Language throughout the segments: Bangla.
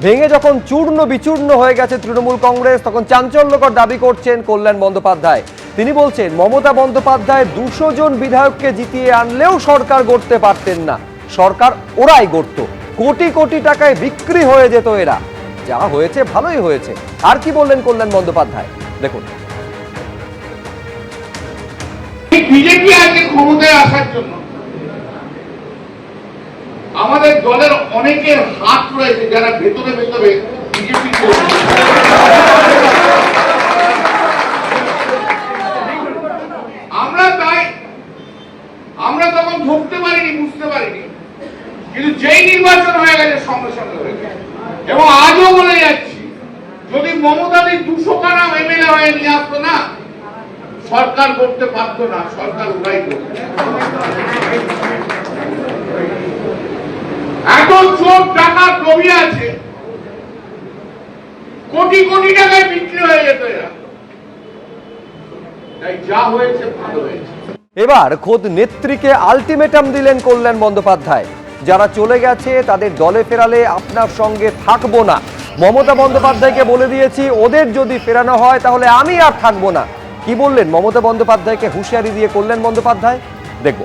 ভেঙে যখন চূর্ণ বিচূর্ণ হয়ে গেছে তৃণমূল কংগ্রেস, তখন চাঞ্চল্যকর দাবি করছেন কল্যাণ বন্দ্যোপাধ্যায়। তিনি বলছেন মমতা বন্দ্যোপাধ্যায় 200 জন বিধায়ককে জিতিয়ে আনলেও সরকার গড়তে পারতেন না, সরকার ওরাই গড়ত। কোটি কোটি টাকায় বিক্রি হয়ে যেত এরা। যা হয়েছে ভালোই হয়েছে। আর কি বললেন কল্যাণ বন্দ্যোপাধ্যায় দেখুন। বিজেপি আজকে ক্ষমতায় আসার জন্য আমাদের দলের অনেকের হাত রয়েছে, যারা ভেতরে ভেতরে বিজেপি আমরা তখন ধরতে পারিনি, বুঝতে পারিনি, কিন্তু যেই নির্বাচন হয়ে গেছে সঙ্গে সঙ্গে হয়ে গেছে। এবং আজও বলে যাচ্ছি, যদি মমতাদি 200 খানা এমএলএ হয়ে নিয়ে আসতো না, সরকার করতে পারতো না, সরকার ওরাই করতো। এত চোর টাকা জমি আছে, কোটি কোটি টাকায় বিক্রি হয়ে যেত এরা। তাই যা হয়েছে ভালো হয়েছে। এবার খোদ নেত্রীকে আলটিমেটাম দিলেন কল্যাণ বন্দ্যোপাধ্যায়। যারা চলে গেছে তাদের দলে ফেরালে আপনার সঙ্গে থাকবো না। মমতা বন্দ্যোপাধ্যায়কে বলে দিয়েছি, ওদের যদি ফেরানো হয় তাহলে আমি আর থাকবো না। কি বললেন মমতা বন্দ্যোপাধ্যায়কে হুঁশিয়ারি দিয়ে কল্যাণ বন্দ্যোপাধ্যায় দেখব।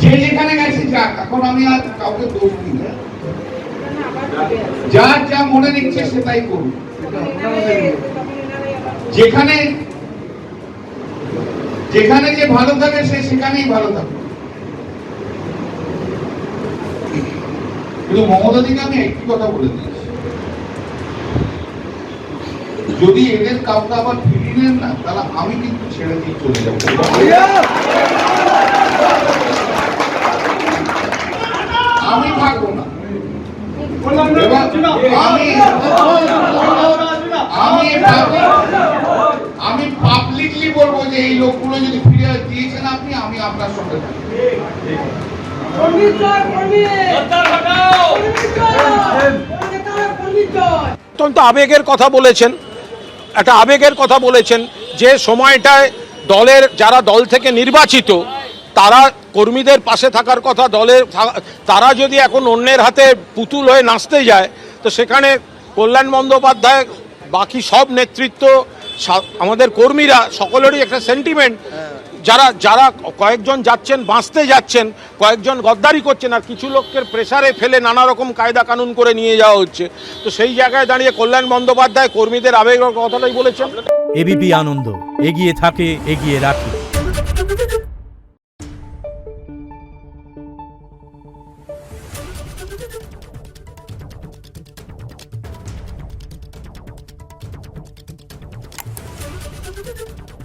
যে যেখানে গেছে যাক, এখন আমি আর কাউকে দোষ দিই না। যার যা মনে নিচ্ছে সেটাই করুন। যেখানে যেখানে যে ভালো থাকে সে সেখানেই ভালো থাকে। কিন্তু মমতা দিকে আমি একটি কথা বলে দিয়েছি, যদি এদের কাউকে আবার ফিরিয়ে নেন না, তাহলে আমি কিন্তু ছেড়ে দিয়ে চলে যাবো। আমি থাকবো না। আমি পাবলিকলি বলবো যে এই লোকগুলো যদি ফিরে দিয়েছেন আপনি, আমি আপনার সঙ্গে থাকি। অত্যন্ত আবেগের কথা বলেছেন, একটা আবেগের কথা বলেছেন যে সময়টায় দলের যারা দল থেকে নির্বাচিত তারা কর্মীদের পাশে থাকার কথা, দলের তারা যদি এখন অন্যের হাতে পুতুল হয়ে নাচতে যায়, তো সেখানে কল্যাণ বন্দ্যোপাধ্যায়, বাকি সব নেতৃত্ব, আমাদের কর্মীরা সকলেরই একটা সেন্টিমেন্ট, যারা কয়েকজন যাচ্ছেন বাঁচতে যাচ্ছেন, কয়েকজন গদ্দারি করছেন, আর কিছু লোকের প্রেসারে ফেলে নানা রকম কায়দা কানুন করে নিয়ে যাওয়া হচ্ছে। তো সেই জায়গায় দাঁড়িয়ে কল্যাণ বন্দ্যোপাধ্যায় কর্মীদের আবেগের কথাটাই বলেছেন। এবিপি আনন্দ, এগিয়ে থাকে, এগিয়ে রাখে। Thank you.